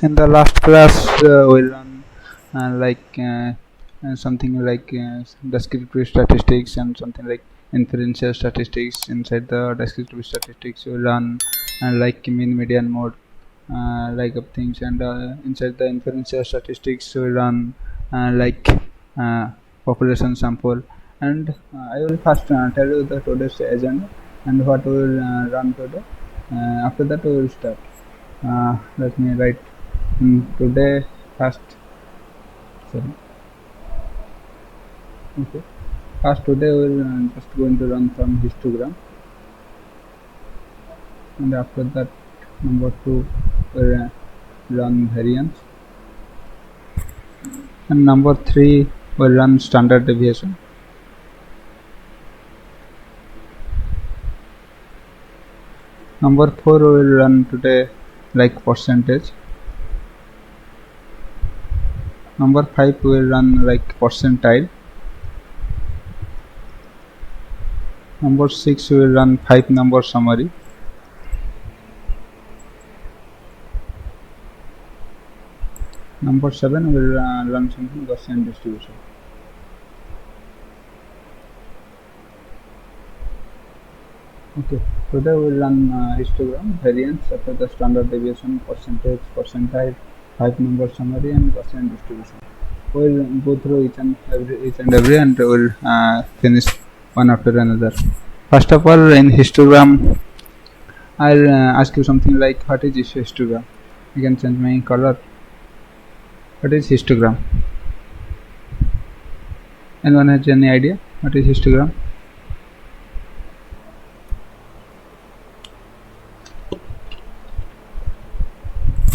In the last class, we learn something like descriptive statistics and something like inferential statistics. Inside the descriptive statistics, we learn like mean, median, mode, like of things, and inside the inferential statistics, we learn like population sample. And I will first tell you the today's agenda and what we will run today. After that, we will start. Let me write. Today first sorry okay first today we'll just going to run from histogram, and after that number 2 we'll run variance, and number 3 we'll run standard deviation. Number 4 we'll run today like percentage. Number 5 will run like percentile. Number 6 will run 5 number summary. Number 7 will run something Gaussian distribution. Okay, today we will run histogram, variance, after the standard deviation, percentage, percentile, 5 number summary, and Gaussian distribution. We will go through each and every and we will finish one after another. First of all, in histogram, I'll ask you something like, what is histogram? You can change my color. What is histogram? Anyone has any idea what is histogram?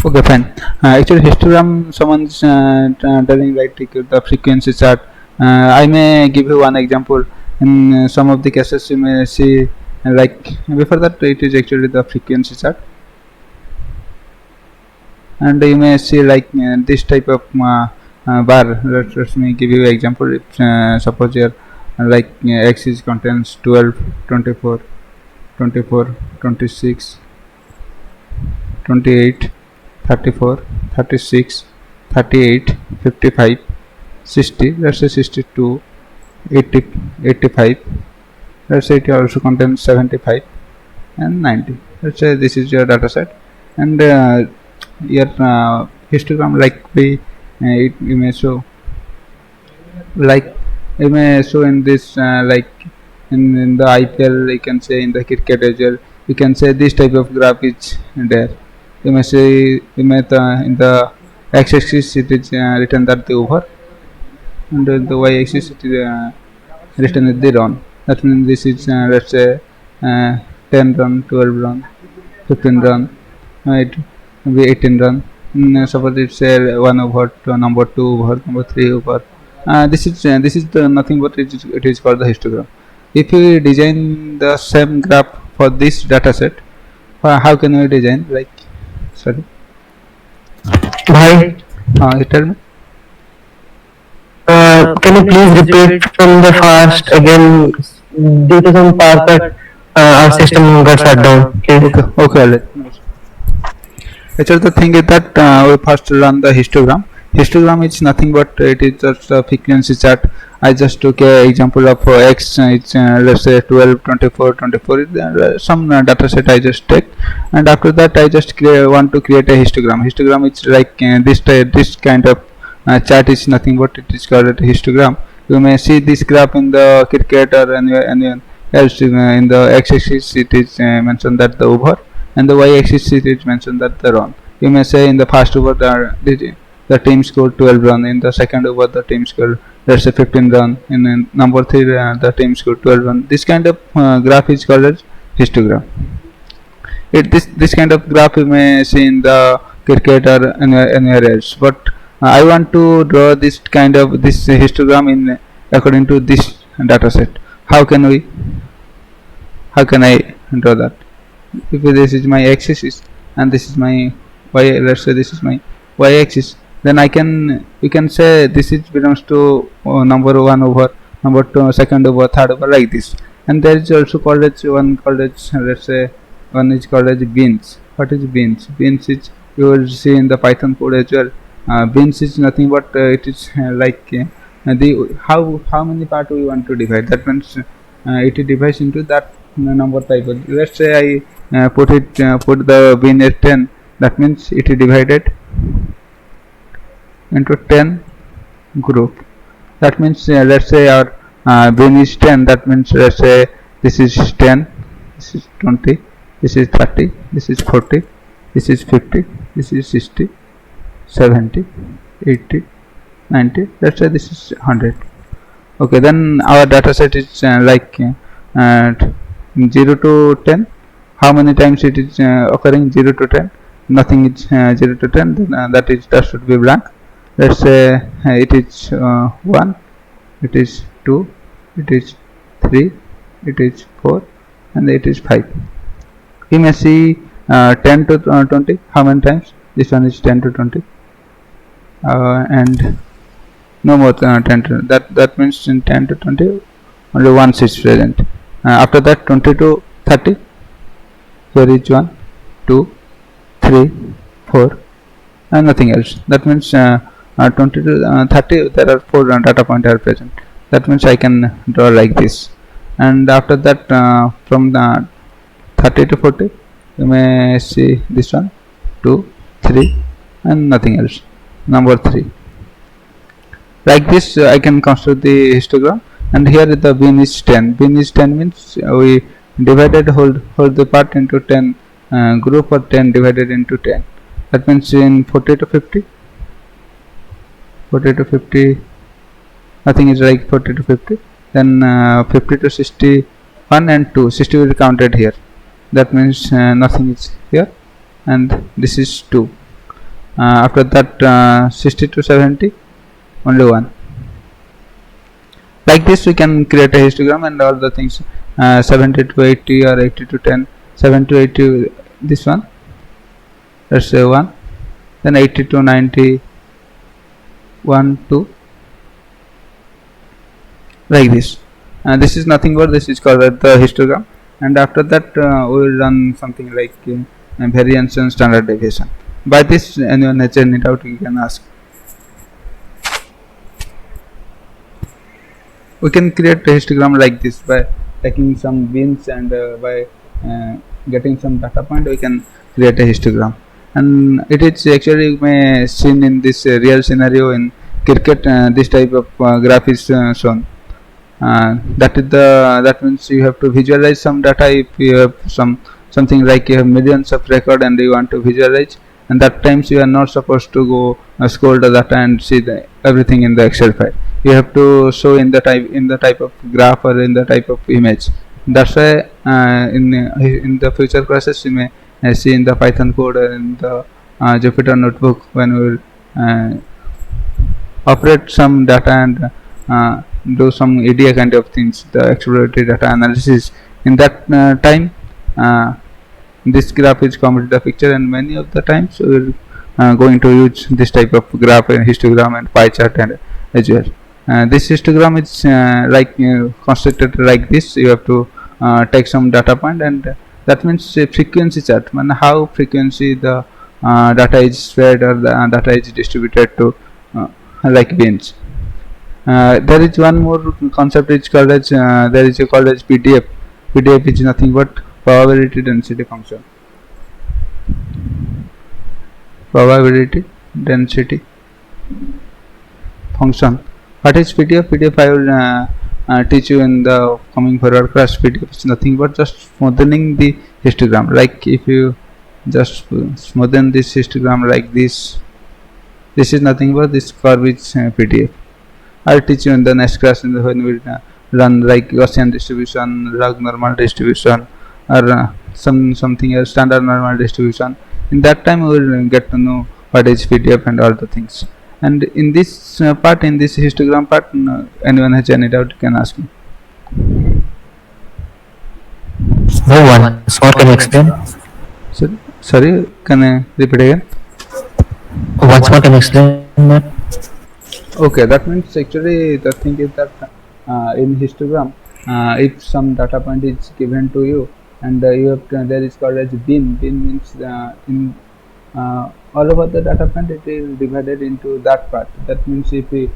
Okay, fine. Actually, histogram, someone's telling like the frequency chart. I may give you one example. In some of the cases, you may see like before that it is actually the frequency chart, and you may see like this type of bar. Let me give you an example. If suppose here like axis contains 12, 24, 24, 26, 28, 34, 36, 38, 55, 60, let's say 62, 80, 85, let's say it also contains 75 and 90. Let's say this is your data set, and your histogram like you may show like you may show in this like in the IPL, you can say in the cricket as well, you can say this type of graph is there. You may say in the x-axis it is written that the over, and the y-axis it is written at the run. That means this is let's say 10 run, 12 run, 15 run, it will be 18 run. Suppose it's 1 over to number 2 over number 3 over. This is nothing but it is called the histogram. If you design the same graph for this data set, how can we design like? Sorry. Bhai, You tell me. can you please repeat from the first again? Due to some power cut, our system got shut down. Please. Okay. Actually, the thing is that we first run the histogram. Histogram is nothing but it is just a frequency chart. I just took an example of X. It's let's say 12, 24, 24. Some data set I just take, and after that I just want to create a histogram. Histogram is like this kind of chart is nothing but it is called a histogram. You may see this graph in the cricket or anywhere else. In the x-axis it is mentioned that the over, and the y-axis it is mentioned that the run. You may say in the first over the team scored 12 run, in the second over the team scored let's say 15 run, in number 3 the team scored 12 run. This kind of graph is called as histogram. This kind of graph you may see in the cricket or anywhere else, but I want to draw this kind of this histogram in according to this data set. How can I draw that? If this is my x-axis and this is my y, let's say this is my y-axis, then you can say this is belongs to number 1 over number 2, second over, third over, like this. And there is also called as one called as let's say one is called as beans. What is beans? Beans is you will see in the Python code as well. Beans is nothing but it is the how many part we want to divide. That means it divides into that number type. Let's say I put the bin as 10. That means it is divided into 10 group. That means let's say our bin is 10. That means let's say this is 10, this is 20, this is 30, this is 40, this is 50, this is 60, 70, 80, 90. Let's say this is 100. Okay, then our data set is 0 to 10. How many times it is occurring? 0 to 10. Nothing is 0 to 10. Then that should be blank. Let's say it is 1, it is 2, it is 3, it is 4, and it is 5. We may see 10 to 20. How many times? This one is 10 to 20, and no more 10 to that means in 10 to 20 only once is present. After that 20 to 30, here is 1, 2, 3, 4, and nothing else. That means 20 to 30 there are 4 data points are present. That means I can draw like this. And after that from the 30 to 40 you may see this one, 2, 3, and nothing else, number 3. Like this I can construct the histogram. And here the bin is 10. Bin is 10 means we divided whole the part into 10 group, or 10 divided into 10. That means in 40 to 50, 40 to 50, nothing is like 40 to 50. Then 50 to 61 and 2, 60 will be counted here. That means nothing is here, and this is 2. After that 60 to 70, only 1. Like this we can create a histogram and all the things. 70 to 80 or 80 to 10, 7 to 80, this one, let's say 1. Then 80 to 90, 1, 2, like this. This is nothing but this is called the histogram. And after that we will run something like variance and standard deviation. By this anyone has any doubt you can ask. We can create a histogram like this by taking some bins and by getting some data point we can create a histogram. And it is actually you may seen in this real scenario in cricket. This type of graph is shown. That means you have to visualize some data. If you have something like you have millions of record and you want to visualize, and that times you are not supposed to go scroll the data and see everything in the Excel file. You have to show in the type of graph or in the type of image. That's why in the future classes you may see in the Python code or in the Jupyter notebook when we will operate some data and do some EDA kind of things, the exploratory data analysis. In that time this graph is come with the picture, and many of the times we are going to use this type of graph and histogram and pie chart and as well. This histogram is constructed like this. You have to take some data point, and that means frequency chart, and how frequency the data is spread or the data is distributed to like bins. There is one more concept which called as called as PDF. PDF is nothing but probability density function. Probability density function. What is PDF? PDF I will teach you in the coming forward class. PDF is nothing but just smoothing the histogram. Like if you just smoothen this histogram like this, this is nothing but this curve is PDF. I'll teach you in the next class when we run like Gaussian distribution, log normal distribution, or something else, standard normal distribution. In that time we will get to know what is PDF and all the things. And in this part, in this histogram part, anyone has any doubt you can ask me. No one. So can you explain? Sorry, can I repeat again? Once more, can you explain that? Okay, that means actually the thing is that in histogram, if some data point is given to you and you have there is called as bin. Bin means all over the data point it is divided into that part. That means if I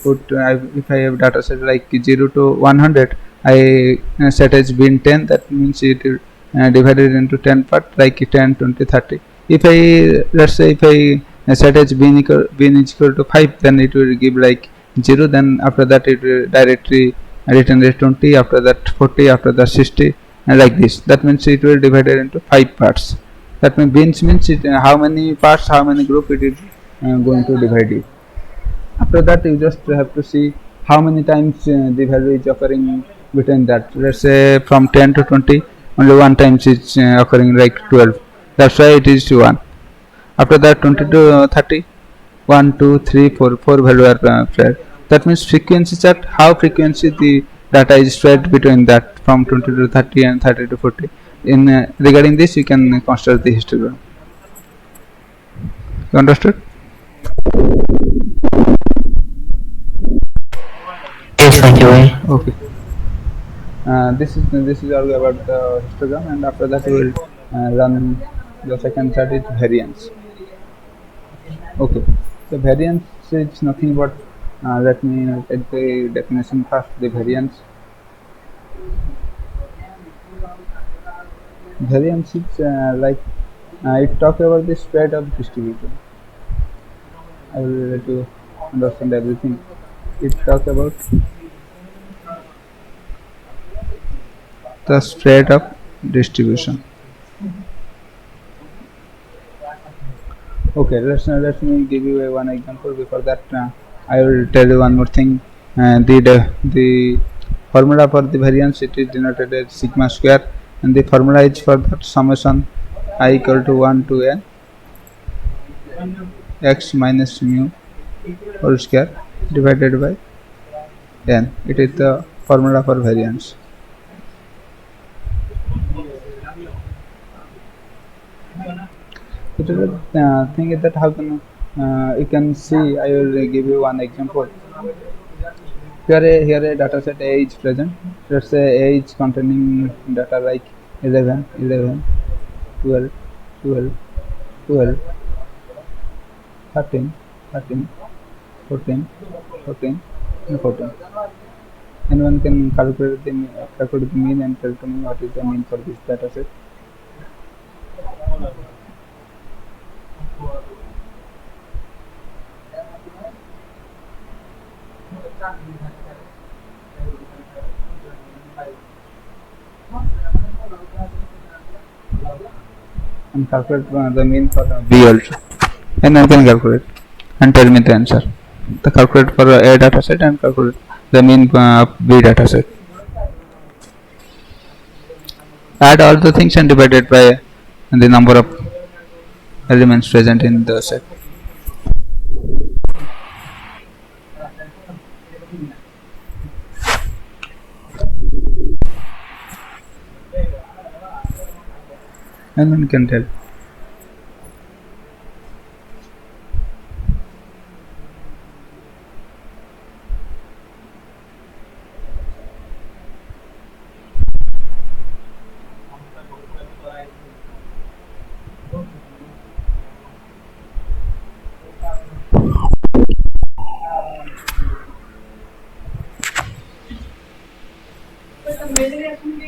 put if I have data set like 0 to 100, I set as bin 10. That means it is divided into 10 part like 10, 20, 30. If I let's say if I set as bin is equal to 5, then it will give like 0. Then after that it will directly written as 20, after that 40, after that 60, and like this. That means it will divided into 5 parts. That means it, how many parts, how many group it is going to divide it. After that you just have to see how many times the value is occurring between that. Let's say from 10 to 20, only one times it's occurring like 12. That's why it is 1. After that 20 to 30, 1, 2, 3, 4, 4 value are spread. That means frequency chart, how frequency the data is spread between that from 20 to 30 and 30 to 40. In regarding this, you can construct the histogram. You understood? Yes, thank you. Okay. This is all about the histogram, and after that we will run the second chart is variance. Okay. So variance is nothing but let me take the definition first. The variance is like it talks about the spread of distribution. I will let you understand everything. It talks about the spread of distribution. Okay, let me give you one example. Before that, I will tell you one more thing. The formula for the variance, it is denoted as sigma square, and the formula is for that summation I equal to 1 to n x minus mu whole square divided by n. It is the formula for variance. It is the thing is that how can you can see. I will give you one example. Here a data set A is present. Let's say A is containing data like 11, 11, 12, 12, 12, 13, 13, 14, 14, and 14. Anyone can calculate the mean and tell to me what is the mean for this data set. And calculate the mean for B also. Anyone can calculate and tell me the answer. The calculate for A data set and calculate the mean of B data set. Add all the things and divide it by the number of elements present in the set. And one can tell.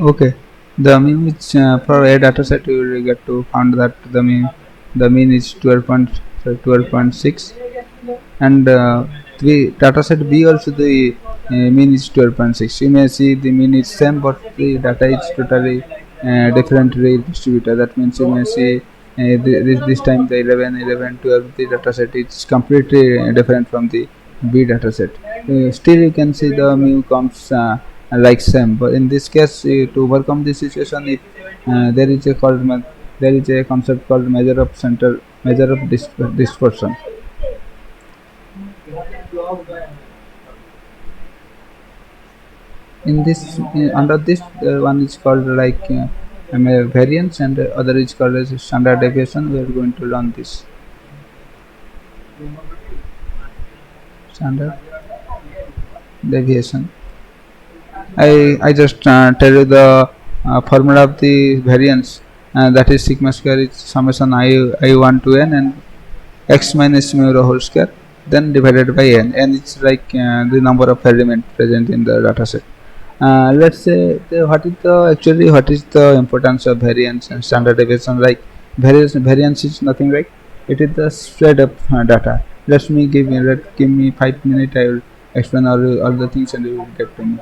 Okay, the mean which for a data set you will get to found that the mean is 12.6, and the data set B also the mean is 12.6. You may see the mean is same, but the data is totally differently distributed. That means you may see this time the 11, 11, 12 the data set is completely different from the B data set. Still you can see the mu comes like same, but in this case to overcome this situation, if there is a concept called measure of dispersion. In this under this one is called like variance, and other is called as standard deviation. We are going to learn this standard deviation. I just tell you the formula of the variance. that is sigma square is summation I1 to n and x minus mu rho whole square, then divided by n. N is like the number of elements present in the data set. Let's say what is the importance of variance and standard deviation? Like variance is nothing, like it is the spread of data. Give me 5 minutes. I will explain all the things and you will get to me.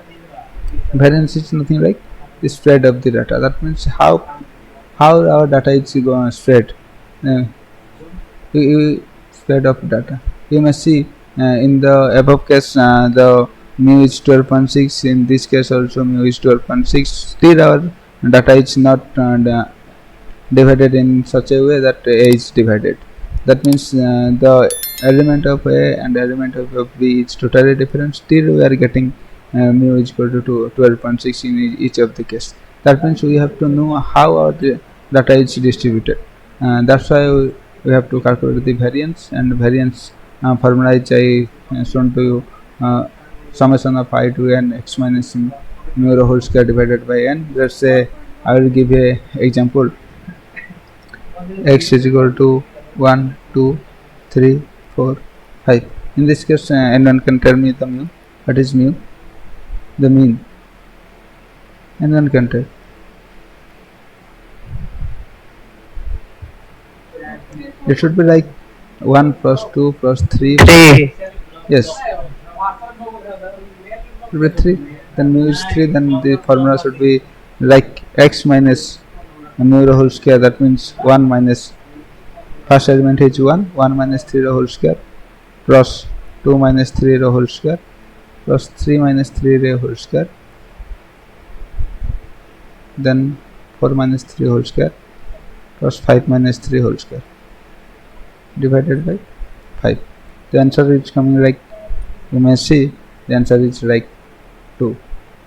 Variance is nothing like the spread of the data. That means how our data is going spread. Uh, Spread of data. You may see in the above case the mu is 12.6. In this case also mu is 12.6. Still our data is not divided in such a way that A is divided. That means the element of A and element of B is totally different. Still we are getting mu is equal to 12.6 in each of the case. That means we have to know how our data is distributed. That's why we have to calculate the variance, and variance formula is I shown to you, summation of I to n x minus mu rho whole square divided by n. Let's say I will give a example. X is equal to 1, 2, 3, 4, 5. In this case, anyone can tell me the mu. What is mu? The mean. Anyone can tell. It should be like 1 plus 2 plus 3. 3. Yes. It should be 3. Then mu is 3. Then the formula should be like x minus mu rho whole square. That means 1 minus first element is 1. 1 minus 3 rho whole square plus 2 minus 3 rho whole square plus 3 minus 3 rho whole square. Then 4 minus 3 whole square plus 5 minus 3 whole square divided by 5. The answer is coming like, you may see the answer is like 2.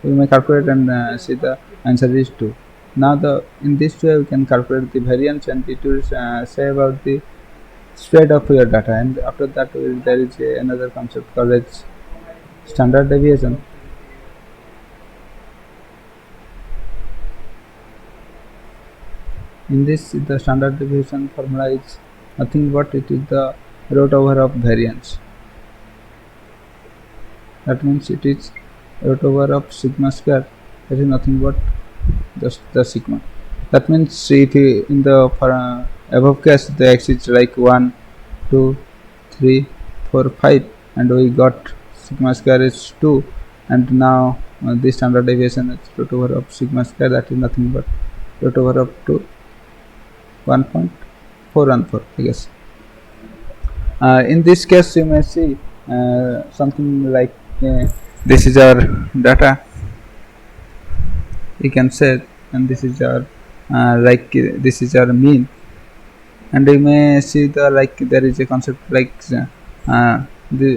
We may calculate and see the answer is 2. Now in this way we can calculate the variance, and it will say about the spread of your data. And after that there is another concept called as standard deviation. In this, the standard deviation formula is nothing but it is the root over of variance. That means it is root over of sigma square. That is nothing but just the sigma. That means if in the above case the x is like 1, 2, 3, 4, 5, and we got sigma square is 2, and now the standard deviation is root over of sigma square. That is nothing but root over of 2, 1.414, I guess. In this case you may see something like this is our data, you can say, and this is our this is our mean, and you may see the there is a concept like the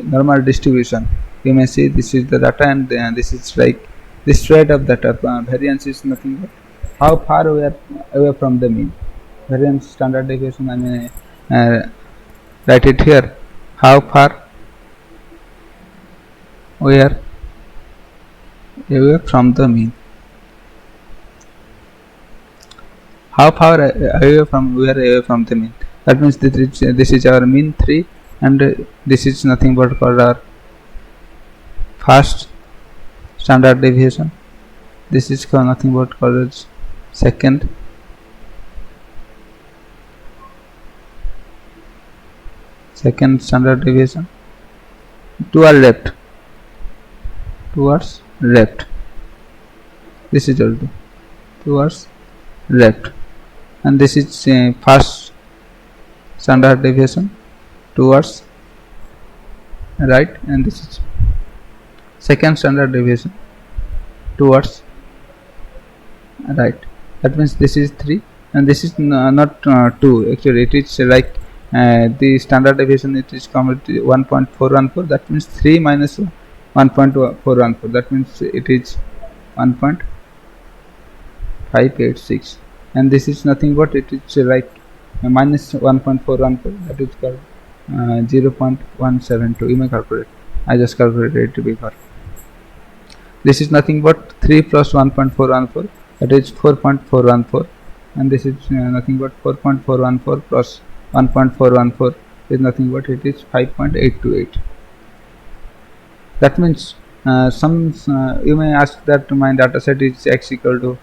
normal distribution. You may see this is the data, and this is like the spread of data. Variance is nothing but how far we are away from the mean. Variance standard deviation, I may write it here, how far we are away from the mean. How far away from we are away from the mean. That means this is our mean 3, and this is nothing but called our first standard deviation. This is nothing but called as second. Second standard deviation. Towards left. This is also towards left, and this is first standard deviation towards right, and this is second standard deviation towards right. That means this is 3, and this is not 2. Actually it is like the standard deviation, it is come at 1.414. that means 3 minus 1.414, that means it is 1.586, and this is nothing but it is like minus 1.414, that is called 0.172. You may calculate, I just calculated it before. This is nothing but 3 plus 1.414, that is 4.414, and this is nothing but 4.414 plus 1.414 is nothing but it is 5.828. That means you may ask that my data set is x equal to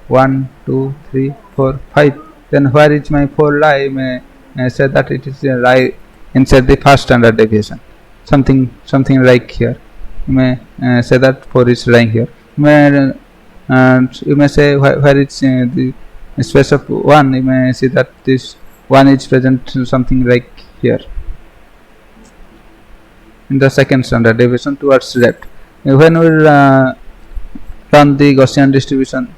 1, 2, 3, 4, 5. Then where is my 4 lie? You may say that it is a lie inside the first standard deviation. Something like here. You may say that 4 is lying here. You may say where is the space of 1. You may see that this 1 is present something like here in the second standard deviation towards left. When we run the Gaussian distribution,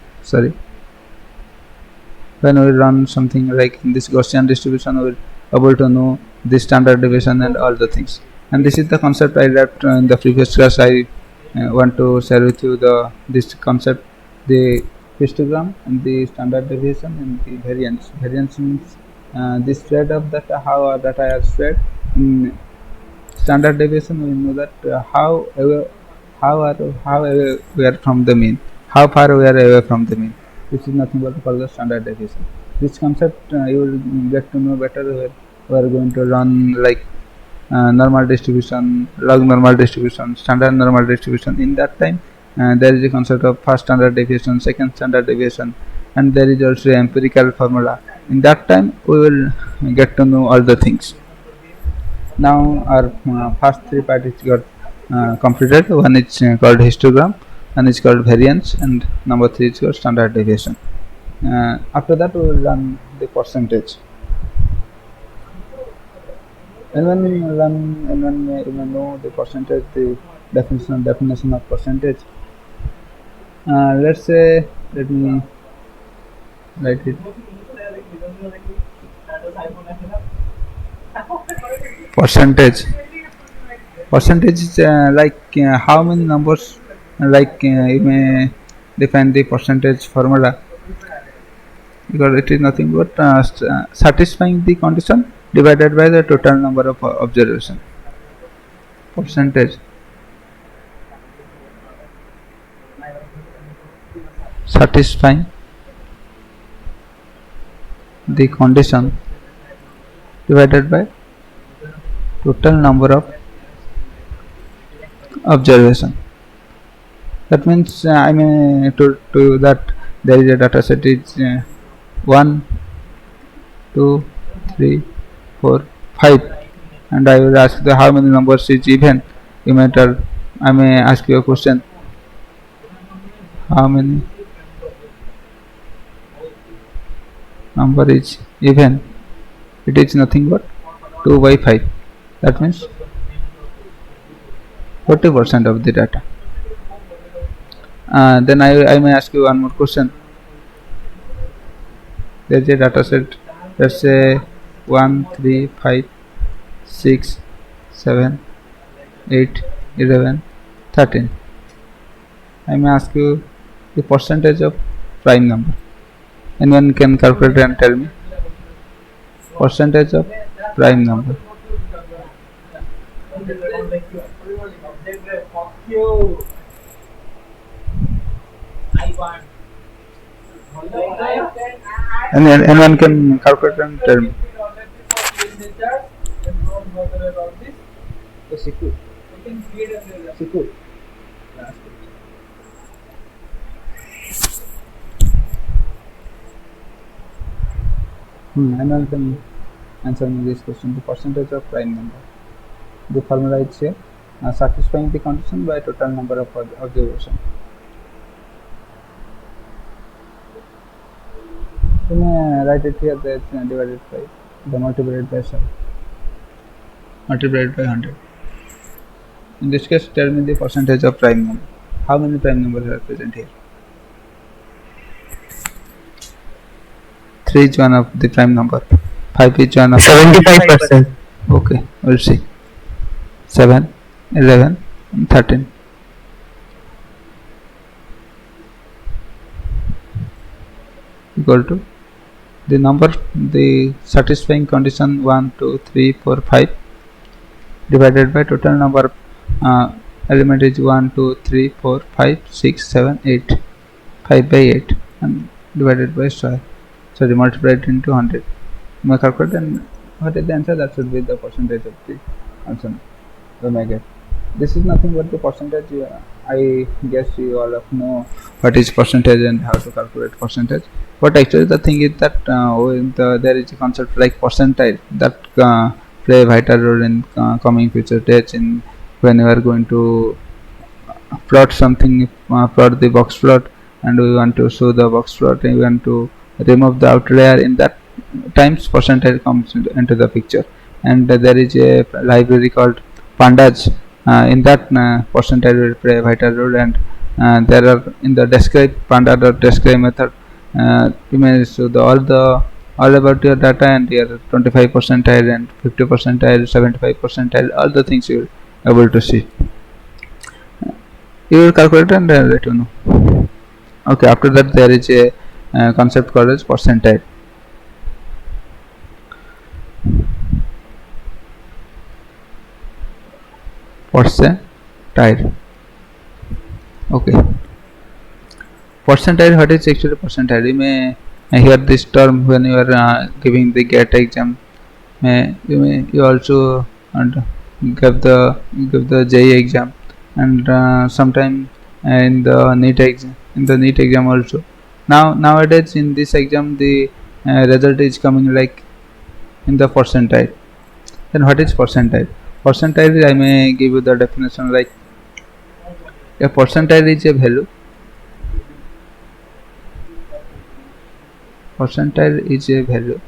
when we run something like in this Gaussian distribution, we will able to know the standard deviation and all the things. And this is the concept I left in the previous class. I want to share with you this concept, the histogram and the standard deviation and the variance. Variance means the spread of data, how our data are spread. In standard deviation, we know that how away we are from the mean, how far we are away from the mean. This is nothing but called the standard deviation. This concept you will get to know better where we are going to run like normal distribution, log normal distribution, standard normal distribution. In that time, there is a concept of first standard deviation, second standard deviation, and there is also empirical formula. In that time, we will get to know all the things. Now our first three parts got completed. One is called histogram, one is called variance, and number 3 is called standard deviation. After that, we will run the percentage. And when we run, and when we know the percentage, the definition of percentage. Let's say, let me write it. Percentage is like how many numbers, like you may define the percentage formula, because it is nothing but satisfying the condition divided by the total number of observation. Percentage satisfying the condition divided by total number of observation. That means I mean to that there is a data set is 1, 2, 3, 4, 5, and I will ask the how many numbers is even. You may tell, I may ask you a question, how many number is even. It is nothing but 2 by 5. That means 40% of the data. Then I may ask you one more question. There is a data set, let's say 1, 3, 5, 6, 7, 8, 11, 13. I may ask you the percentage of prime number. Anyone can calculate and tell me percentage of prime number. And anyone can calculate and tell me. Anyone can answer me this question. The percentage of prime number. The formula is here. Satisfying the condition by total number of observation. You may write it here, that divided by the multiplied by 100. In this case, tell me the percentage of prime number. How many prime numbers are present here? 3 is one of the prime number. 5 is one of 75%. Okay, we'll see. 7, 11, and 13. Equal to the number, the satisfying condition 1, 2, 3, 4, 5 divided by total number element is 1, 2, 3, 4, 5, 6, 7, 8. 5 by 8 and divided by square. sorry, multiply it into 100. You may calculate, and what is the answer? That should be the percentage of the answer we may get. This is nothing but the percentage. I guess you all of know what is percentage and how to calculate percentage. But actually the thing is that there is a concept like percentile that play a vital role in coming future days in when you are going to plot something, plot the box plot, and we want to show the box plot, and we want to remove the outlier. In that times percentile comes into the picture, and there is a library called pandas. In that percentile will play a vital role, and there are in the describe panda.describe method, you may show all about your data and your 25 percentile and 50 percentile, 75 percentile, all the things you will able to see. You will calculate and let you know. Okay, after that there is a concept called as percentile. Percentile. Okay. Percentile, what is actually percentile? You may hear this term when you are giving the GATE exam. You also give the JEE exam, and sometime in the NEET exam also. Nowadays in this exam the result is coming like in the percentile. Then what is percentile? Percentile, I may give you the definition like a percentile is a value. Percentile is a value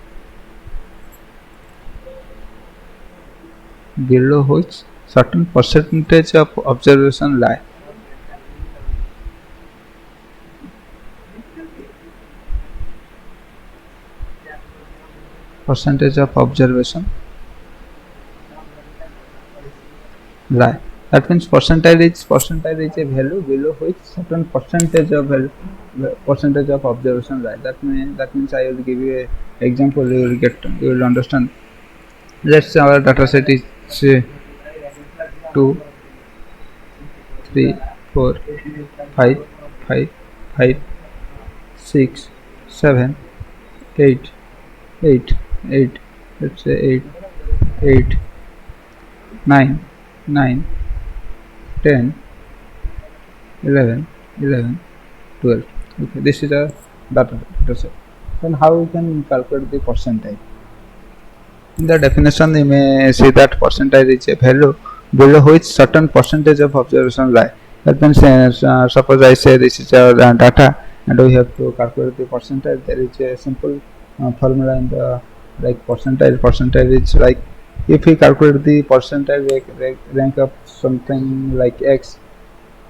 below which certain percentage of observation lie. Percentage of observation lie. That means percentile is a value below which certain percentage of observation lie. That means I will give you a example. You will understand. Let's say our data set is 2, 3, 4, 5, 5, 5, 6, 7, 8, 8, 8. Let's say 8, 8, 9, 9, 10, 11, 11, 12. Okay, this is a data set. Then how we can calculate the percentile? In the definition, you may see that percentile is a value below which certain percentage of observation lie. That means suppose I say this is our data and we have to calculate the percentile. There is a simple formula in the like percentile. Percentile is like if we calculate the percentile rank of something like x,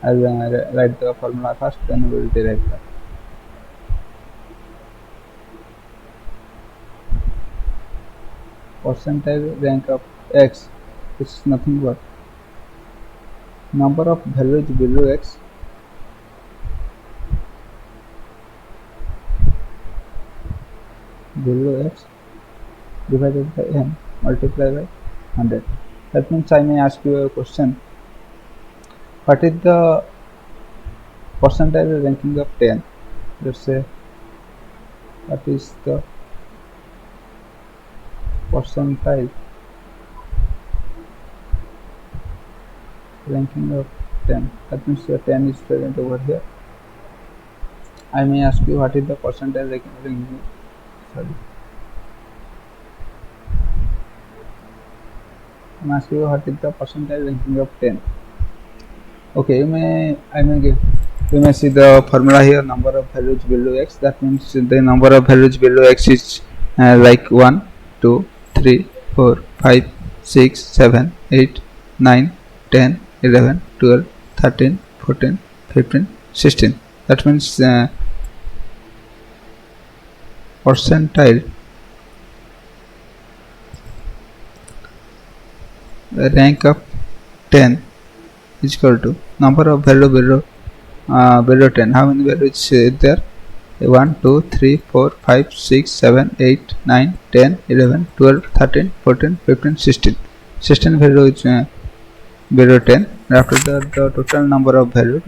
I'll write the formula first, then we will derive that. Percentile rank of x is nothing but number of values below x divided by n multiplied by 100. That means I may ask you a question. What is the percentile ranking of 10? Let's say what is the percentile ranking of 10? That means the 10 is present over here. I may ask you what is the percentile ranking. Sorry, I'm asking you what is the percentile ranking of 10. Okay, you may see the formula here, number of values below x. That means the number of values below x is like 1, 2, 3, 4, 5, 6, 7, 8, 9, 10, 11, 12, 13, 14, 15, 16. That means percentile rank of 10 is equal to number of value below 10. How many values is there? 1, 2, 3, 4, 5, 6, 7, 8, 9, 10, 11, 12, 13, 14, 15, 16. 16 value is below 10. And after that, the total number of value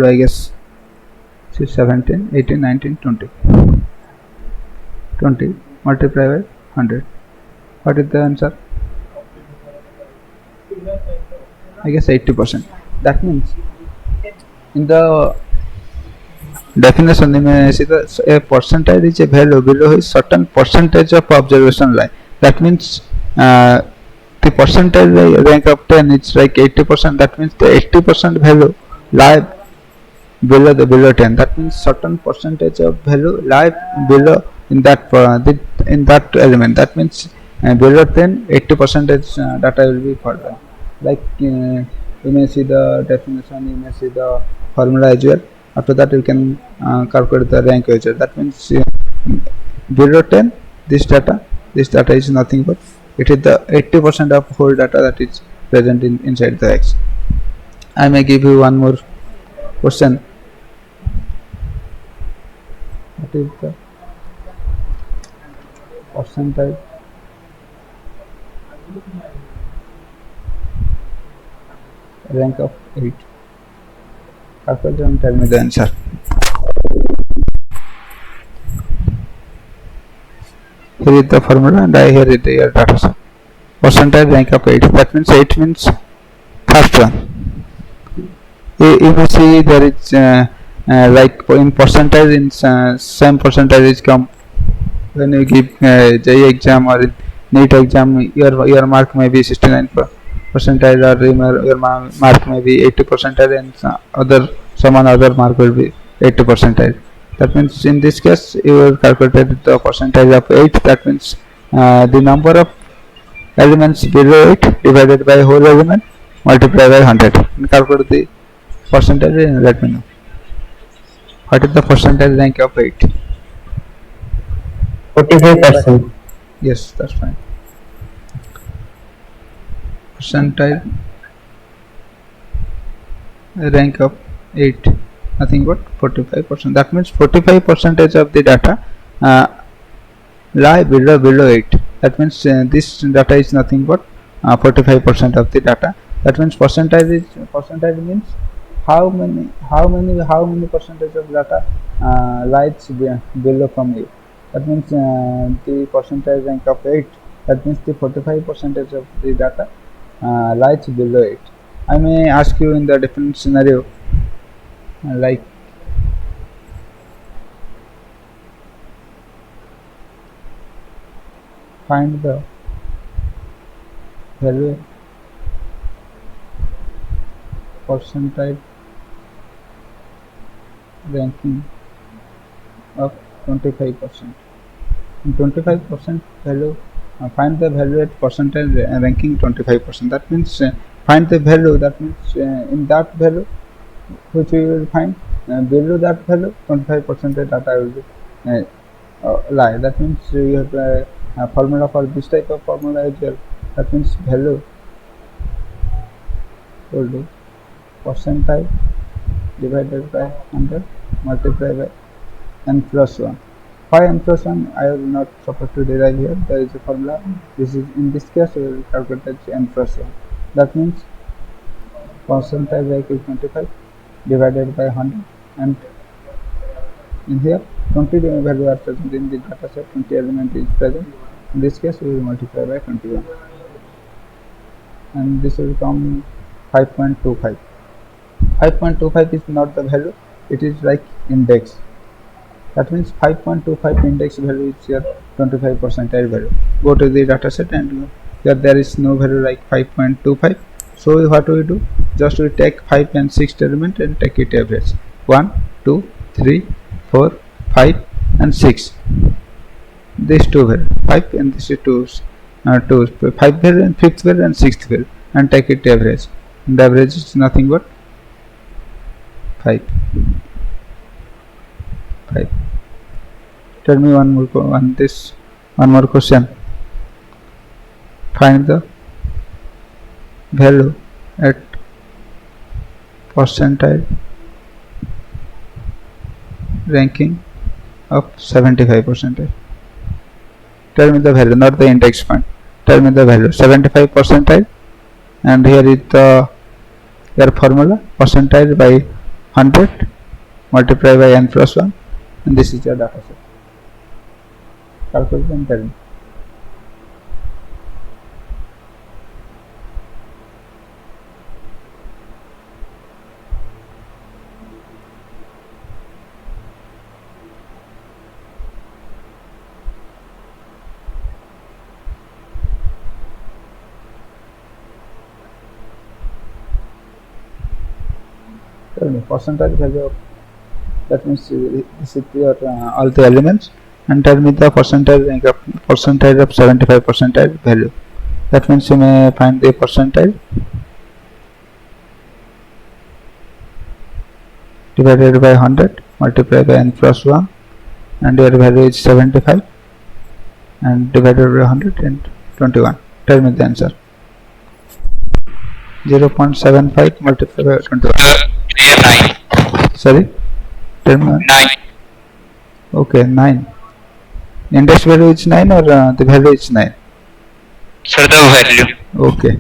I guess is 17, 18, 19, 20. 20 multiplied by 100. What is the answer? I guess 80%. That means in the definition you may see the a percentage is a value below a certain percentage of observation line. That means the percentage rank of 10 is like 80%. That means the 80% value lie below 10. That means certain percentage of value lie below in that in that element. That means below 10, 80% data will be further. Like you may see the definition, you may see the formula as well. After that you can calculate the rank as well. That means below 10, this data is nothing but it is the 80% of whole data that is present inside the X. I may give you one more question. What is the percentile rank of 8? Calculate and tell me the answer. Here is the formula and I here is the your data set. Percentile rank of 8. That means 8 means first one. You may see there is like in percentage in same percentage is come when you give JE exam or NEET exam, your mark may be 69 percentile or your mark may be 80 percentile and some other mark will be 80 percentile. That means in this case you will calculate the percentage of 8. That means the number of elements below 8 divided by whole element multiplied by 100 and calculate the percentage and let me know. What is the percentage rank of 8? 45%. Yes, that's fine. Percentile rank of 8, nothing but 45%. That means 45% of the data lie below 8. That means this data is nothing but 45% of the data. That means percentage means how many percentage of data lies below from 8. That means the percentage rank of 8. That means the 45% of the data lies below 8. I may ask you in the different scenario like find the value percentile ranking of 25%. In 25% value, find the value at percentile ranking 25%. That means find the value. That means in that value which we will find below that value 25% data will be lie. That means you have a formula for this type of formula as well. That means value will be percentile divided by 100 multiplied by n plus 1. Why n plus 1? I will not supposed to derive here. There is a formula. This is in this case we will calculate as n plus 1. That means percentile rank is 25 divided by 100 and in here 20 value are present in the data set, 20 element is present. In this case we will multiply by 21 and this will come 5.25. 5.25 is not the value, it is like index. That means 5.25 index value is your 25 percentile value. Go to the data set and here there is no value like 5.25. So what we do? Just we take 5 and 6 element and take it average. 1, 2, 3, 4, 5 and 6. These two value 5 and this is 2, 5 value and 5th value and 6th value and take it average. And the average is nothing but 5. Tell me one more question. Find the value at percentile ranking of 75%. Tell me the value, not the index point. Tell me the value 75 percentile, and here is the your formula percentile by 100 multiplied by n plus 1, and this is your data set. Calculate and tell me. Tell me percentage value of, that means this is your all the elements, and tell me the percentage of 75 percentile value. That means you may find the percentile divided by 100 multiplied by n plus 1, and your value is 75, and divided by 100 and 21. Tell me the answer. 0.75 multiplied by 21. 9. Sorry, tell me. 9. Okay, 9. Index value is 9 or the value is 9? Sir, the value. Okay.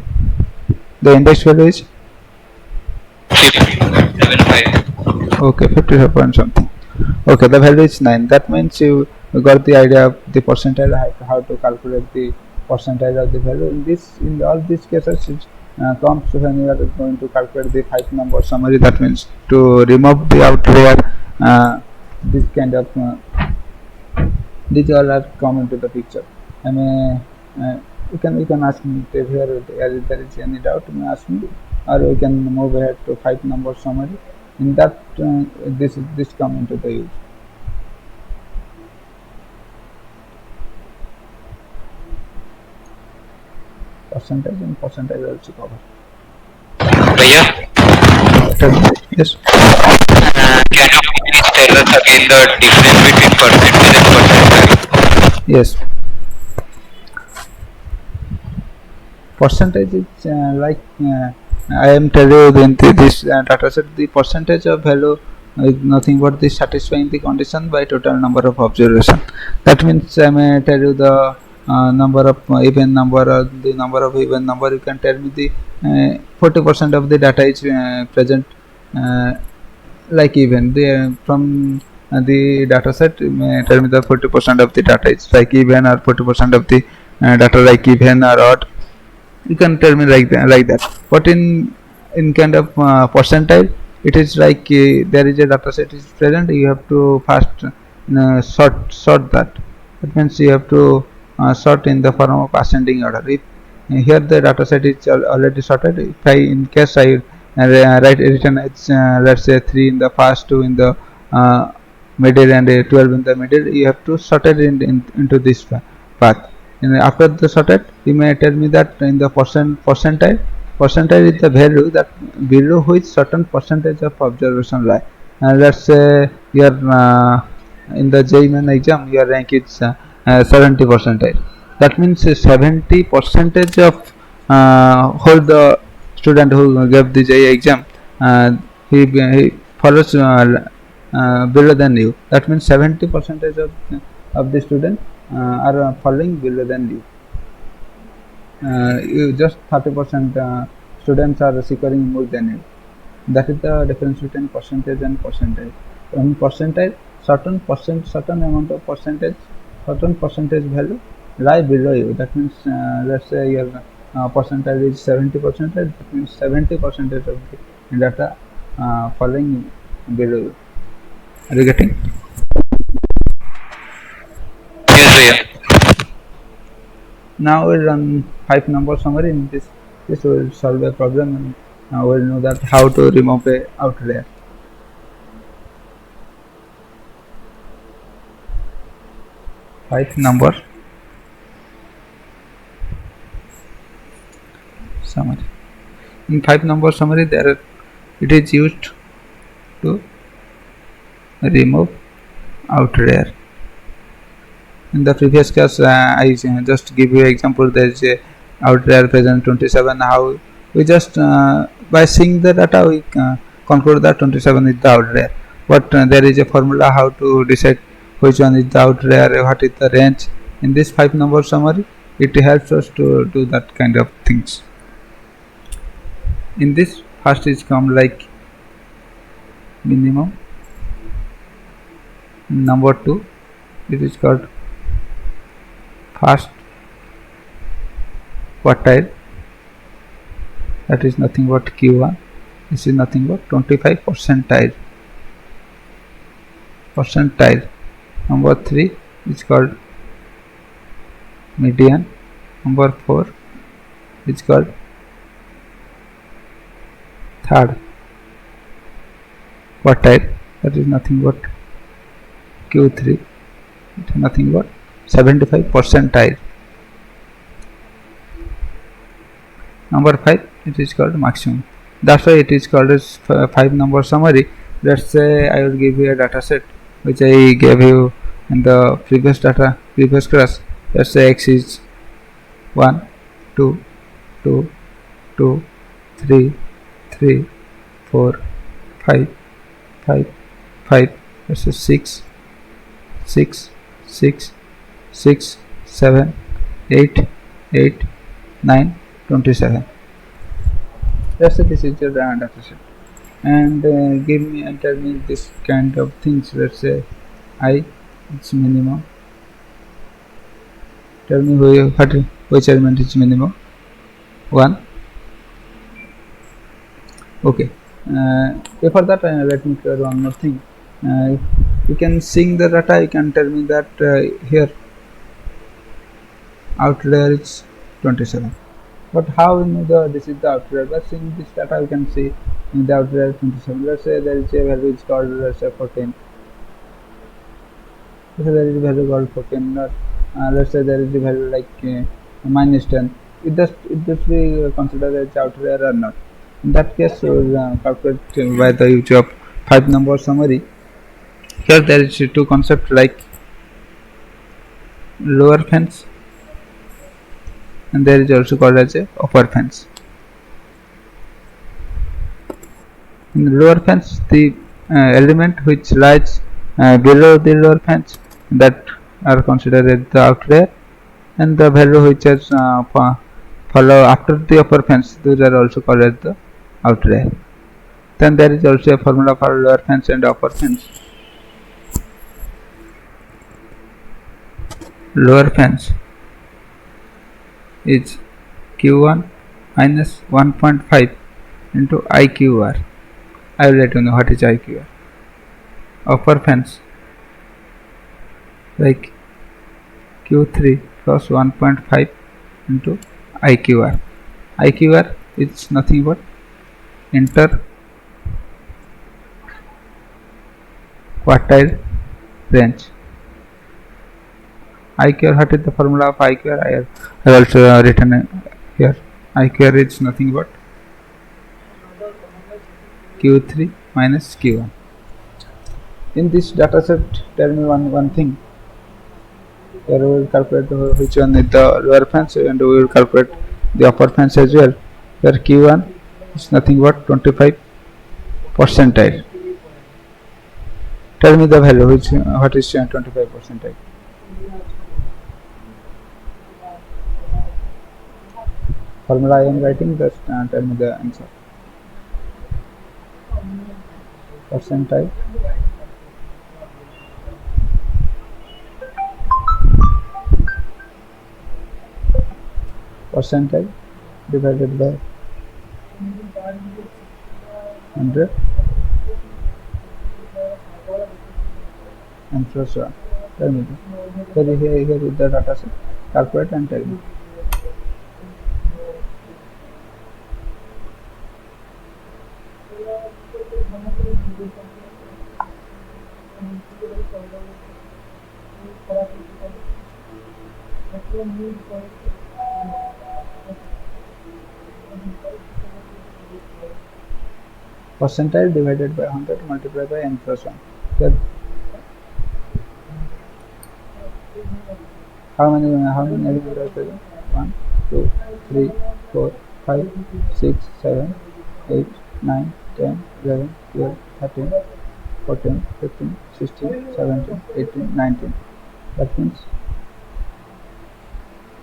The index value is? 75. Okay, 55 point something. Okay, the value is 9. That means you got the idea of the percentile, how to calculate the percentage of the value. In all these cases, it comes when you are going to calculate the 5 number summary. That means to remove the outlier, this kind of these all are come into the picture. I mean, you can ask me if there is any doubt, you may ask me, or we can move ahead to 5 number summary. In that, this come into the use. Percentage and percentage also cover. Bhaiya, Yes. can you please tell us again the difference between percentage and percentile? Yes. Percentage is like I am telling you in this data set, the percentage of value is nothing but the satisfying the condition by total number of observation. That means I may tell you the number of even number or the number of even number. You can tell me the 40% of the data is present like even the from the data set. You may tell me the 40% of the data is like even, or 40% of the data like even or odd. You can tell me like that. But in kind of percentile, it is like there is a data set is present, you have to first sort that. That means you have to sort in the form of ascending order. If here the data set is already sorted, if I in case I write written it's let's say 3 in the first, 2 in the middle, and 12 in the middle, you have to sort it into this path. And after the sorted, you may tell me that in the percentile is the value that below which certain percentage of observation lie. Let's say your in the JEE exam your rank is 70 percentile. That means 70 percentage of whole the student who gave the JEE exam, he follows below than you. That means 70 percentage of the student are falling below than you. You just 30% students are securing more than you. That is the difference between percentage and percentage. In percentage, certain amount of percentage, certain percentage value lie below you. That means let's say your percentage is 70%. That means 70% of the data falling below you. Are you getting? Yes, Bhaiya. Now we'll run 5 number summary. In this will solve a problem, and now we'll know that how to remove a outlier. Five number summary. In 5 number summary, it is used to remove outlier. In the previous class, I just give you example. There is a outlier present 27. How we just by seeing the data we conclude that 27 is the outlier. But there is a formula how to decide which one is the outlier, what is the range. In this 5 number summary, it helps us to do that kind of things. In this, first is come like minimum. Number 2, it is called first quartile, that is nothing but Q1. This is nothing but 25 percentile. Number 3 is called median. Number 4 is called third quartile, that is nothing but Q3. It is nothing but 75 percentile. Number 5, it is called maximum. That's why it is called as 5 number summary. Let's say I will give you a data set which I gave you in the previous class. Let's say x is 1, 2, 2, 2, 3, 3, 4, 5, 5, 5. Let's say 6, 6, 6, 6, 7, 8, 8, 9, 27. Let's say this is your data set, and give me and tell me this kind of things. Let's say I, it's minimum. Tell me which element is minimum. 1. Okay. Before that, let me clear one more thing. You can sing the data. You can tell me that here outlier is 27. But how we know this is the outlier? By seeing this data, we can see in the outlier 27. Let's say there is a value is called, let's say 14. Let's say there is a value called 14. Let's say there is a value like minus 10. It does be considered as outlier or not? In that case, we will calculate by the use of 5 number summary. Here there is two concepts like lower fence, and there is also called as a upper fence. In the lower fence, the element which lies below the lower fence, that are considered as the outlier, and the value which is follow after the upper fence, those are also called as the outlier. Then there is also a formula for lower fence and upper fence. Lower fence is Q1 minus 1.5 into IQR. I will let you know what is IQR. Upper fence like Q3 plus 1.5 into IQR. IQR is nothing but inter quartile range. IQR, what is the formula of IQR? I have also written here. IQR is nothing but Q3 minus Q1. In this data set, tell me one thing. Here we will calculate which one is the lower fence, and we will calculate the upper fence as well. Here Q1 is nothing but 25 percentile. Tell me the value, what is 25 percentile? Formula I am writing, just tell me the answer. Percentile divided by 100 and plus 1. Tell me. Here is the data set. Calculate and tell me. Percentile divided by 100 multiplied by n plus 1. Here, how many elements are there? 1, 2, 3, 4, 5, 6, 7, 8, 9, 10, 11, 12, 13, 14, 15, 16, 17, 18, 19. That means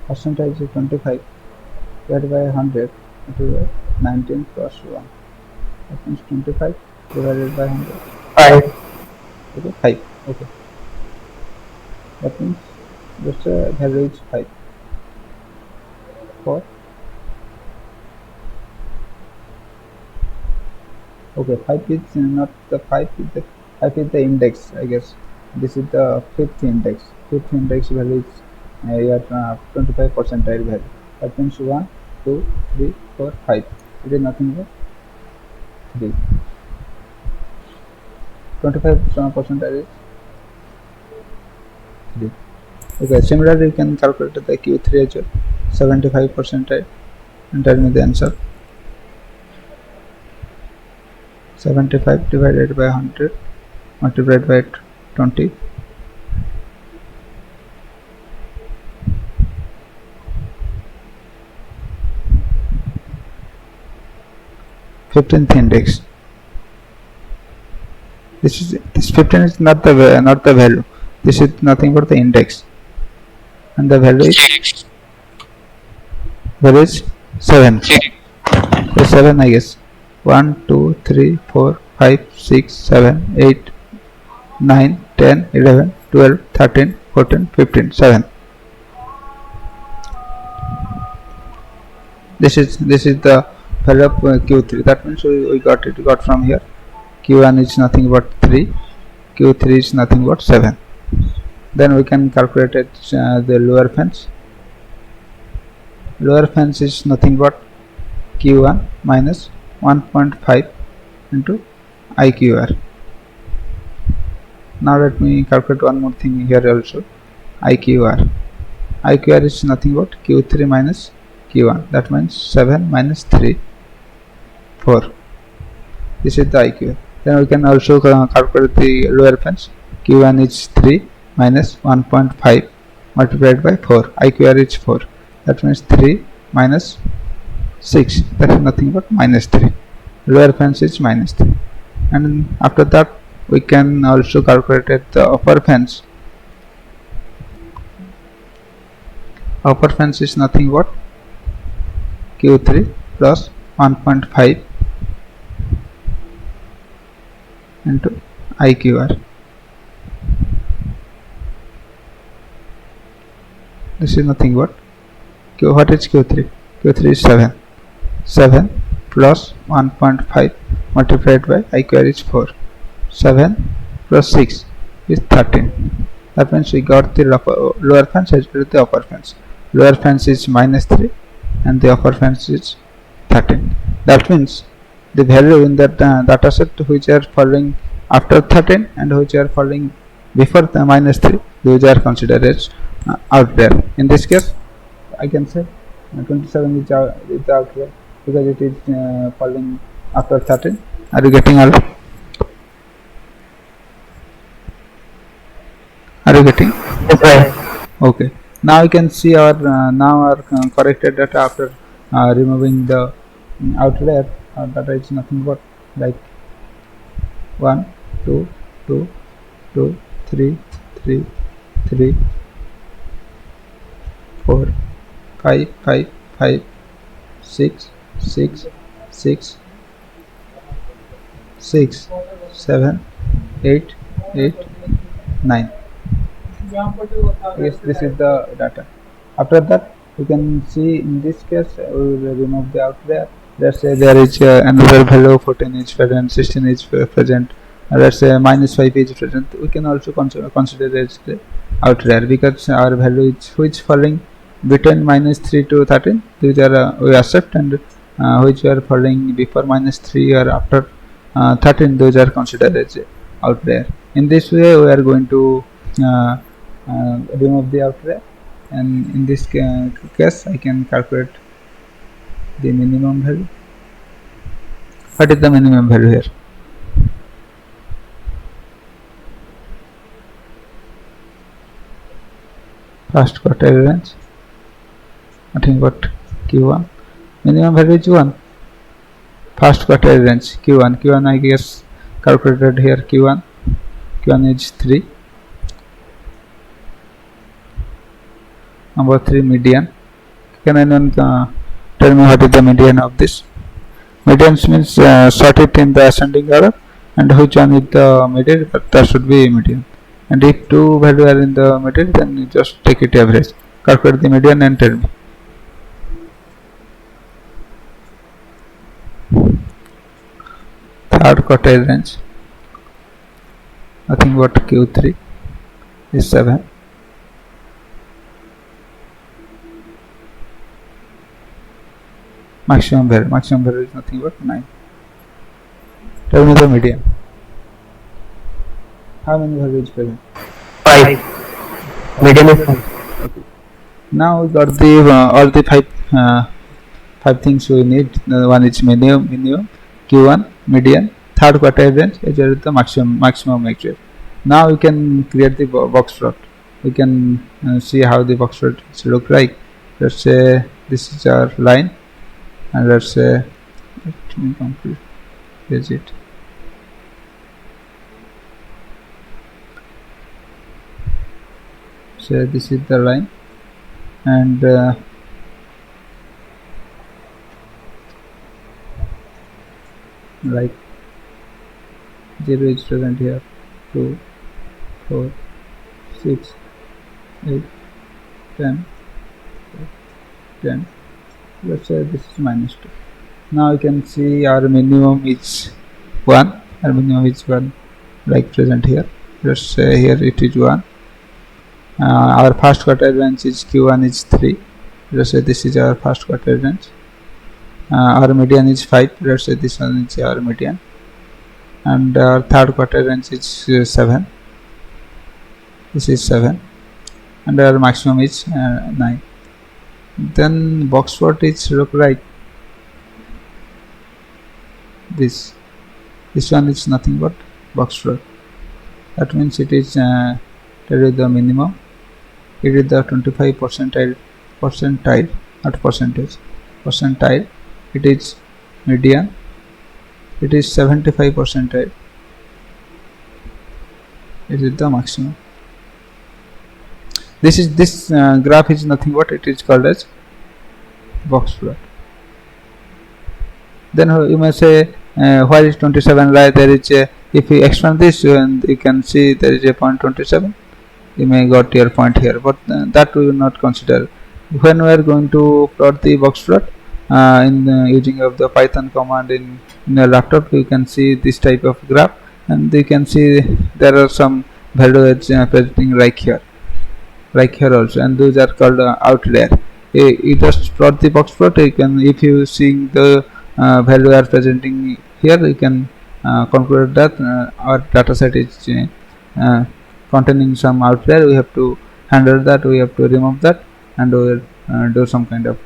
percentage is 25 divided by 100, it is 19 plus 1. That means 25 divided by 100. 5. Okay, 5. Okay. That means Just value is 5 for okay 5 is not the 5 is the 5 is the index, I guess. This is the fifth index value is your 25 percentile value. That means 1 2 3 4 5. It is nothing but 3. 25 percentile is 3. Okay, similarly you can calculate the Q3 as well. 75 percentile and tell me the answer. 75 divided by 100 multiplied by 20. 15th index. This 15 is not the value. This is nothing but the index, and the value is 7. So 7, I guess. 1 2 3 4 5 6 7 8 9 10 11 12 13 14 15 7. This is the value of Q3. That means we got from here. Q1 is nothing but 3, Q3 is nothing but 7. Then we can calculate it, the lower fence. Lower fence is nothing but Q1 minus 1.5 into IQR. Now let me calculate one more thing here also. IQR. IQR is nothing but Q3 minus Q1. That means 7 minus 3, 4. This is the IQR. Then we can also calculate the lower fence. Q1 is 3 minus 1.5 multiplied by 4. IQR is 4. That means 3 minus 6. That is nothing but minus 3. Lower fence is minus 3. And after that we can also calculate the upper fence. Upper fence is nothing but Q3 plus 1.5 into IQR. This is nothing but what is Q3? Q3 is 7. 7 plus 1.5 multiplied by IQR is 4. 7 plus 6 is 13. That means we got the lower fence as well as the upper fence. Lower fence is minus 3 and the upper fence is 13. That means the value in that data set which are falling after 13 and which are falling before the minus 3, those are considered as outlier. In this case I can say 27 is the outlier because it is falling after 13. Are you getting all? Are you getting? Yes. Okay. Now you can see our corrected data after removing the outlier. Our data is nothing but like 1 2 2 2 3 3 3 4 5 5 5 6 6 6 6 7 8 8 9. Yes, this is the data. After that you can see in this case we will remove the outlier. Let's say there is another value 14 is present, 16 is present, let's say minus 5 is present. We can also consider as the outlier because our value is which falling between minus 3 to 13, these are we accept, and which are falling before minus 3 or after 13, those are considered as outlier. In this way we are going to remove the outlier, and in this case I can calculate the minimum value. What is the minimum value here? First quartile range, nothing but Q1. Minimum value is 1. First quartile range Q1 I guess calculated here. Q1 is 3. Number 3, median. Can anyone tell me what is the median of this? Median means sort it in the ascending order, and which one is the middle, that should be median. and if two values are in the middle, then you just take it average. Calculate the median and tell me. Third quartile range, nothing but Q3 is 7. Maximum value is nothing but 9. Tell me the median. How many values present? 5. Median is 5. Okay. Now we got the all the five things we need. One is minimum, Q1, median, third quartile range, as well as the maximum actual. Now we can create the box plot. We can see how the box plot look like. Let's say this is our line, and let's say let me complete it. So this is the line, and like 0 is present here, 2, 4, 6, 8, 10, 10. Let's say this is -2. Now you can see our minimum is 1. Our minimum is 1, like present here. Let's say here it is 1. Our first quartile range is Q1 is 3. Let's say this is our first quartile range. Our median is 5. Let's say this one is our median, and our third quartile range is 7. This is 7, and our maximum is 9. Then box plot is look like this. This one is nothing but box plot. That means it is tell you the minimum. It is the 25 percentile, not percentage, percentile. It is median. It is 75 percentile. It is the maximum. This graph is nothing but it is called as box plot. Then you may say where is 27 lie? There is a, if you expand this, and you can see there is a point 27. You may got your point here, but that we will not consider. When we are going to plot the box plot in using of the Python command in your laptop, you can see this type of graph, and you can see there are some values presenting like here also, and those are called outlier. You just plot the box plot. You can, if you seeing the value are presenting here, you can conclude that our data set is containing some outlier. We have to handle that. We have to remove that, and we will do some kind of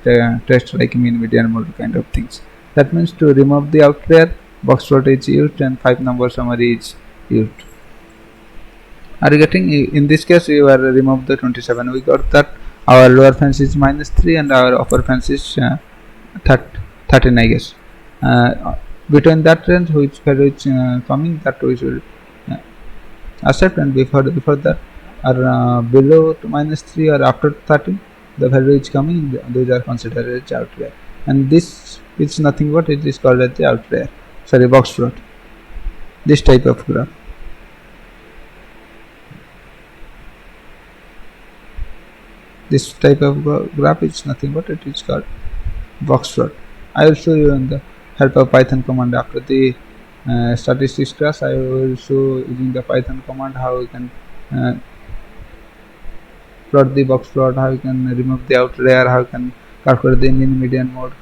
test like mean, median, mode kind of things. That means to remove the outlier, box plot is used, and 5 number summary is used. Are you getting? In this case, we are remove the 27. We got that our lower fence is -3 and our upper fence is 13, I guess. Between that range, which value is coming, that we should accept, and before that, or below -3 or after 13, the value is coming. Those are considered as outlier, and this is nothing but it is called as the outlier. Sorry, box plot. This type of graph. This type of graph is nothing but it is called box plot. I will show you in the help of Python command after the statistics class. I will show using the Python command how you can plot the box plot, how you can remove the outlier, how you can calculate the mean, median, mode.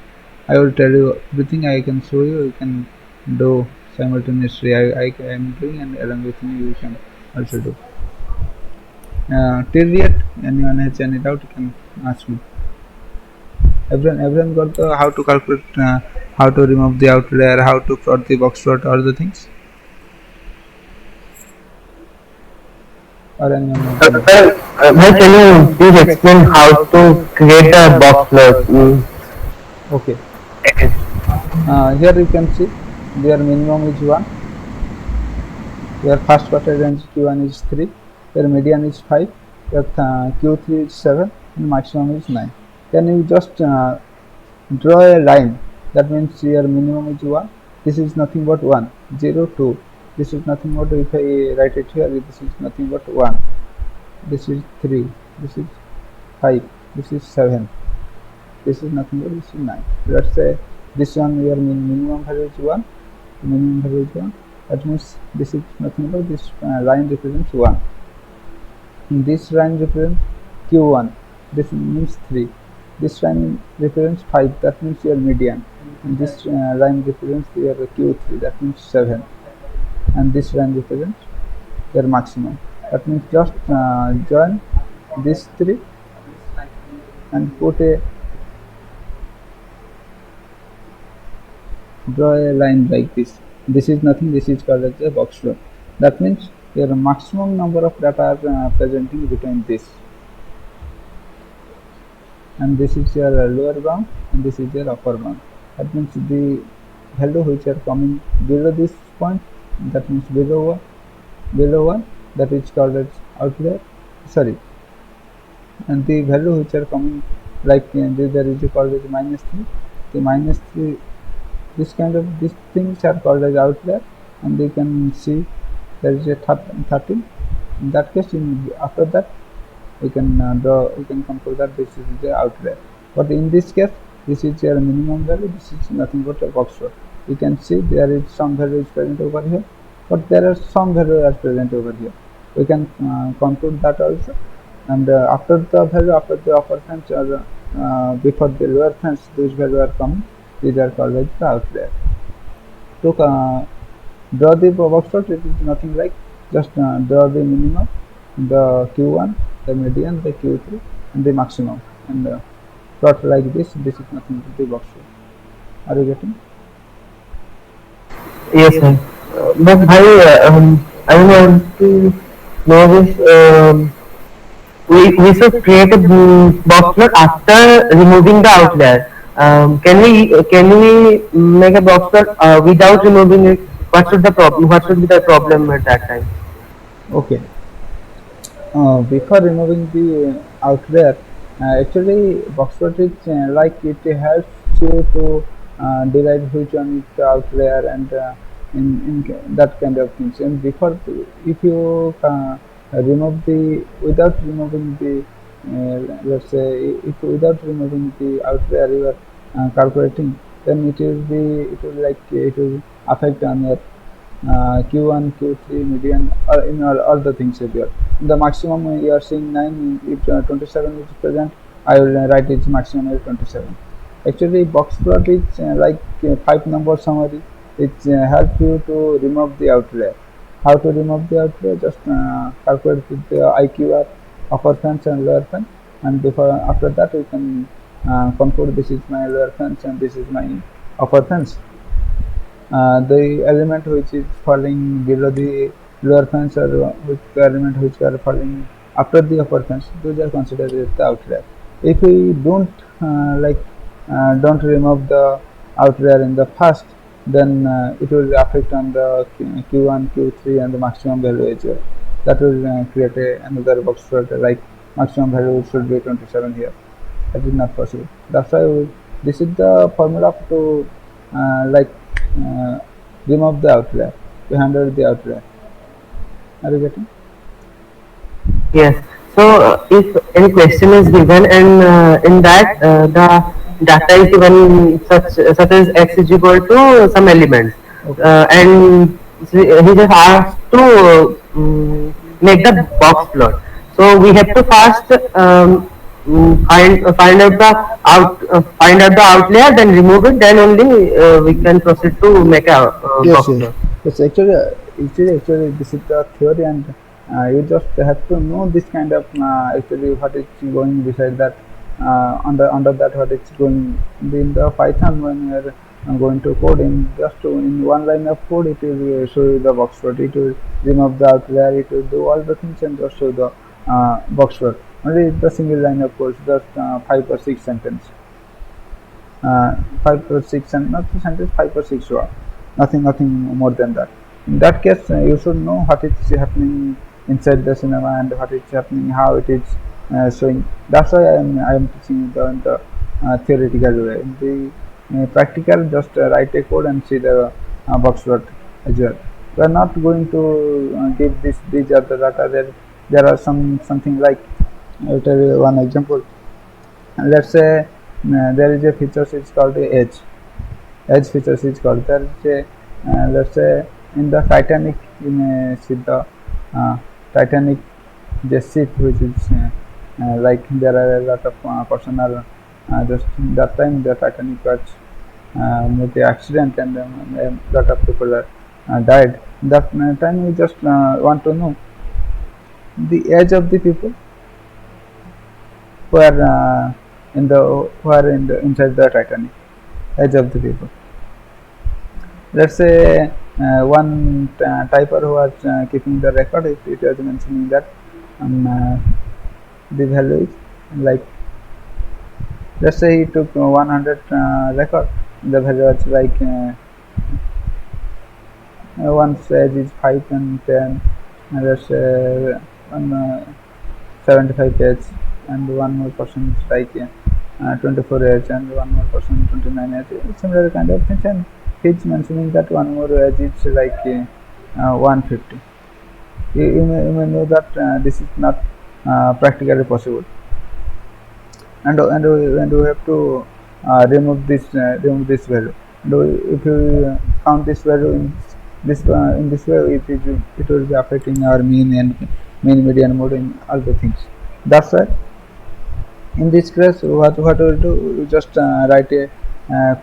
I will tell you everything. I can show you. You can do simultaneously. I am doing, and along with me you can also do. Till yet, anyone has any doubt, you can ask me. Everyone got the how to calculate, how to remove the outlier, how to plot the box plot, all the things. Or anyone knows? Can you please explain how to create a box plot? Okay. Here you can see their minimum is 1. Their first quartile range Q1 is 3. Their median is 5. Their Q3 is 7, and maximum is 9. Then you just draw a line. That means your minimum is 1. This is nothing but 1, 0, 2, This is nothing but, if I write it here, this is nothing but 1. This is 3. This is 5. This is 7. This is nothing but, this is 9. Let's say this one, your minimum value is 1. Minimum value is 1. That means this is nothing but, this line represents 1. This line represents Q1. This means 3. This line represents 5. That means your median. And this line represents your Q3. That means 7. And this line represents your maximum. That means just join these 3 and draw a line like this. This is nothing. This is called as a box plot. That means your maximum number of data are presenting between this, and this is your lower bound, and this is your upper bound. That means the value which are coming below this point, that means below 1, that is called as outlier. Sorry, and the value which are coming like there is called as -3. The -3, this kind of these things are called as outlier, and you can see there is a 13. In that case, after that we can we can conclude that this is the outlier. But in this case, this is your minimum value. This is nothing but a box plot. You can see there is some value is present over here, but there are some value are present over here. We can conclude that also. And after the value, after the upper fence or before the lower fence, those values are coming. These are called as the outlier. To draw the box plot, it is nothing like just draw the minimum, the Q1, the median, the Q3, and the maximum, and plot like this. This is nothing but the box plot. Are you getting? Yes, sir. But bhai, I want to know this. We should create a box plot after removing the outlier. Can we make a box plot without removing it? What should the problem? What should be the problem at that time? Okay. Before removing the outlier, actually box plot is like it helps you to derive which one is the outlier, and in that kind of things. And before, if you remove the without removing the let's say, if without removing the outlier you are calculating, then it will like it will affect on your Q1, Q3, median, or in all the things here. The maximum you are seeing 9. If 27 is present, I will write its maximum as 27. Actually, box plot is like 5-number summary. It helps you to remove the outlier. How to remove the outlier? Just calculate with the IQR, upper fence and lower fence, and before after that we can conclude this is my lower fence and this is my upper fence. The element which is falling below the lower fence, or which the element which are falling after the upper fence, those are considered as the outlier. If we don't remove the outlier in the first, then it will affect on the Q1, Q3, and the maximum value as well. That will create another box plot like maximum value should be 27 here. That is not possible. That's why this is the formula to like remove the outlier, to handle the outlier. Are you getting? Yes. So, if any question is given and in that the data is given such as x is equal to some element, Okay. and he just asked to make the box plot. So we have to first find out the outlier, then remove it, then only we can proceed to make a Yes, box yes. plot. Yes, actually, this is the theory, and you just have to know this kind of actually what is going beside that. Under that, what is going in the Python, when you are going to code in just in one line of code, it will show you the box plot. It will remove the outlier. It will do all the things and just show the box plot. Only the single line of code, just 5 or 6 sentence. 5 or 6, and not the sentence, 5 or 6 word. Nothing more than that. In that case, you should know what is happening inside the cinema and what is happening, how it is showing. That's why I am teaching the theoretical way. In the practical, just write a code and see the box plot as well. We are not going to give these are the data. There are something like, I'll tell you one example. Let's say there is a feature is called the edge features is called. There is a let's say in the Titanic, in a see the Titanic, the ship which is like there are a lot of personnel just that time the Titanic was with the accident, and a lot of people died. That time we just want to know the age of the people who are inside the Titanic, age of the people. Let's say one typer who was keeping the record, it was mentioning that the value is like, let's say he took 100 record, the value was like one's age is 5 and 10, and let's say one 75 age, and one more person is like 24 age, and one more person 29 age, similar kind of things. And he's mentioning that one more age is like 150. You may know that this is not practically possible, and we have to remove this value. And if you count this value in this way, it will be affecting our mean and mean, median, mode, in all the things. That's why in this case, what we'll do, you just write a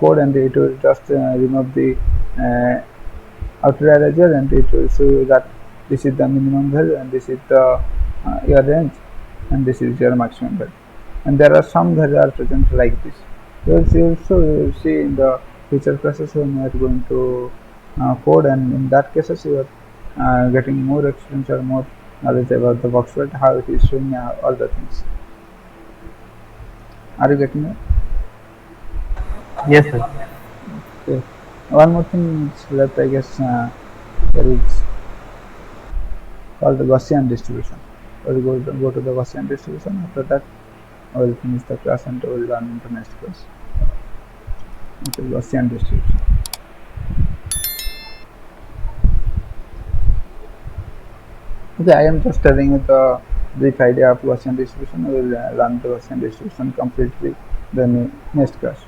code, and it will just remove the outlier as well, and it will show you that this is the minimum value, and this is the your range, and this is your maximum value. And there are some values are present like this. You will see in the future classes when you are going to code, and in that cases you are getting more experience or more knowledge about the box plot, how it is showing all the things. Are you getting it? Yes, sir. Okay. One more thing is left, I guess. There is called the Gaussian distribution. We'll go to the Gaussian distribution. After that, I will finish the class and we will learn into next class. Okay, Gaussian distribution. Okay, I am just telling you the brief idea of Gaussian distribution. We will learn the Gaussian distribution completely the next class.